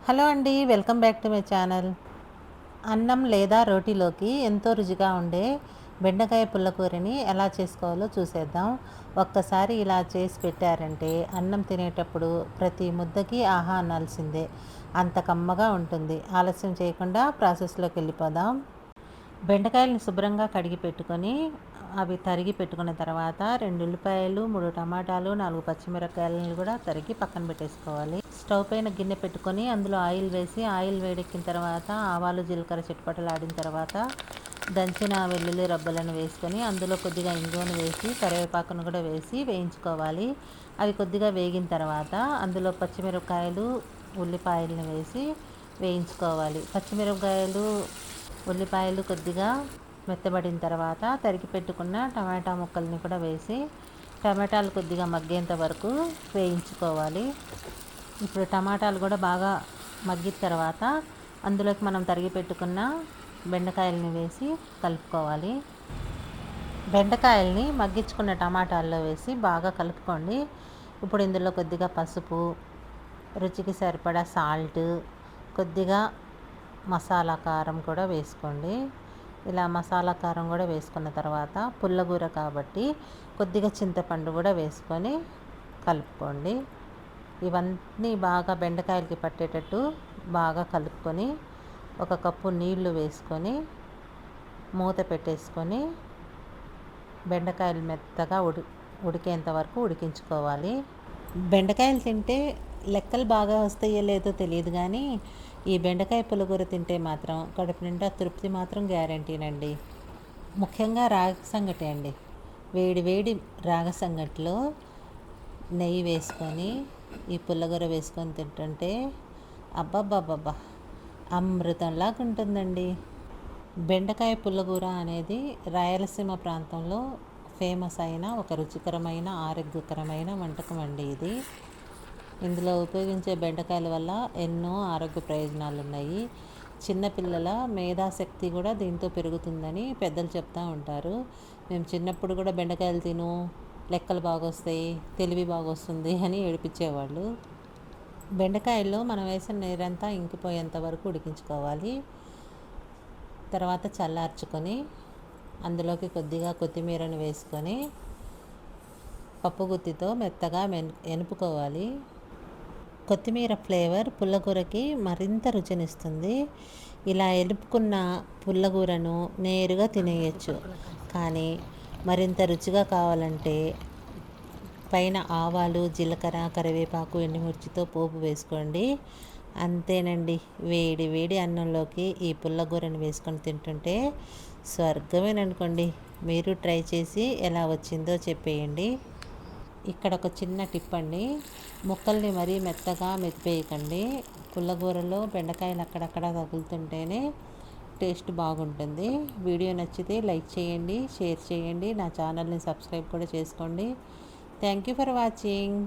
Hello అండి, welcome back to my channel. అన్నం లేదా రోటీలోకి ఎంతో రుచిగా ఉండే బెండకాయ పుల్లకూరని ఎలా చేసుకోవాలో చూసేద్దాం. ఒక్కసారి ఇలా చేసి పెట్టారంటే అన్నం తినేటప్పుడు ప్రతి ముద్దకి ఆహా అనాల్సిందే, అంత కమ్మగా ఉంటుంది. ఆలస్యం చేయకుండా ప్రాసెస్లోకి వెళ్ళిపోదాం. బెండకాయలను శుభ్రంగా కడిగి పెట్టుకొని అవి తరిగి పెట్టుకున్న తర్వాత 2 ఉల్లిపాయలు, 3 టమాటాలు, 4 పచ్చిమిరపకాయలను కూడా తరిగి పక్కన పెట్టేసుకోవాలి. స్టవ్ పైన గిన్నె పెట్టుకొని అందులో ఆయిల్ వేసి ఆయిల్ వేడెక్కిన తర్వాత ఆవాలు, జీలకర్ర చిటపటలాడిన తర్వాత దంచిన వెల్లుల్లి రబ్బలను వేసుకొని అందులో కొద్దిగా ఇంగువను వేసి కరివేపాకును కూడా వేసి వేయించుకోవాలి. అవి కొద్దిగా వేగిన తర్వాత అందులో పచ్చిమిరపకాయలు, ఉల్లిపాయలను వేసి వేయించుకోవాలి. పచ్చిమిరపకాయలు, ఉల్లిపాయలు కొద్దిగా మెత్తబడిన తర్వాత తరిగి పెట్టుకున్న టమాటా ముక్కల్ని కూడా వేసి టమాటాలు కొద్దిగా మగ్గేంత వరకు వేయించుకోవాలి. ఇప్పుడు టమాటాలు కూడా బాగా మగ్గిన తర్వాత అందులోకి మనం తరిగి పెట్టుకున్న బెండకాయలని వేసి కలుపుకోవాలి. బెండకాయల్ని మగ్గించుకున్న టమాటాల్లో వేసి బాగా కలుపుకోండి. ఇప్పుడు ఇందులో కొద్దిగా పసుపు, రుచికి సరిపడా సాల్ట్, కొద్దిగా మసాలా కారం కూడా వేసుకోండి. ఇలా మసాలా కారం కూడా వేసుకున్న తర్వాత పుల్లగూర కాబట్టి కొద్దిగా చింతపండు కూడా వేసుకొని కలుపుకోండి. ఇవన్నీ బాగా బెండకాయలకి పట్టేటట్టు బాగా కలుపుకొని ఒక కప్పు నీళ్లు వేసుకొని మూత పెట్టేసుకొని బెండకాయలు మెత్తగా ఉడికేంత వరకు ఉడికించుకోవాలి. బెండకాయలు తింటే లెక్కలు బాగా వస్తాయో లేదో తెలియదు, కానీ ఈ బెండకాయ పులిహోర తింటే మాత్రం కడుపు నిండా తృప్తి మాత్రం గ్యారంటీనండి. ముఖ్యంగా రాగి సంగటి అండి. వేడి వేడి రాగి సంగటిలో నెయ్యి వేసుకొని ఈ పుల్లగూర వేసుకొని తింటుంటే అబ్బబ్బబ్బబ్బా అమృతంలాగా ఉంటుందండి. బెండకాయ పుల్లగూర అనేది రాయలసీమ ప్రాంతంలో ఫేమస్ అయిన ఒక రుచికరమైన ఆరోగ్యకరమైన వంటకం అండి ఇది. ఇందులో ఉపయోగించే బెండకాయల వల్ల ఎన్నో ఆరోగ్య ప్రయోజనాలు ఉన్నాయి. చిన్నపిల్లల మేధాశక్తి కూడా దీంతో పెరుగుతుందని పెద్దలు చెప్తూ ఉంటారు. మేము చిన్నప్పుడు కూడా బెండకాయలు తిను, లెక్కలు బాగొస్తాయి, తెలివి బాగొస్తుంది అని ఏడిపించేవాళ్ళు. బెండకాయల్లో మనం వేసిన నీరంతా ఇంకిపోయేంత వరకు ఉడికించుకోవాలి. తర్వాత చల్లార్చుకొని అందులోకి కొద్దిగా కొత్తిమీరను వేసుకొని పప్పుగుత్తితో మెత్తగా ఎనుపుకోవాలి. కొత్తిమీర ఫ్లేవర్ పుల్లగూరకి మరింత రుచినిస్తుంది. ఇలా ఎలుపుకున్న పుల్లగూరను నేరుగా తినేయచ్చు, కానీ మరింత రుచిగా కావాలంటే పైన ఆవాలు, జీలకర్ర, కరివేపాకు, ఎండుమిర్చితో పోపు వేసుకోండి. అంతేనండి, వేడి వేడి అన్నంలోకి ఈ పుల్లగూరను వేసుకొని తింటుంటే స్వర్గమేననుకోండి. మీరు ట్రై చేసి ఎలా వచ్చిందో చెప్పేయండి. ఇక్కడ ఒక చిన్న టిప్ అండి, ముక్కల్ని మరీ మెత్తగా మెదిపేయకండి. పుల్లగూరలో బెండకాయలు అక్కడక్కడ తగులుతుంటేనే టేస్ట్ బాగుంటుంది. వీడియో నచ్చితే లైక్ చేయండి, షేర్ చేయండి, నా ఛానల్ని సబ్స్క్రైబ్ కూడా చేసుకోండి. Thank you for watching.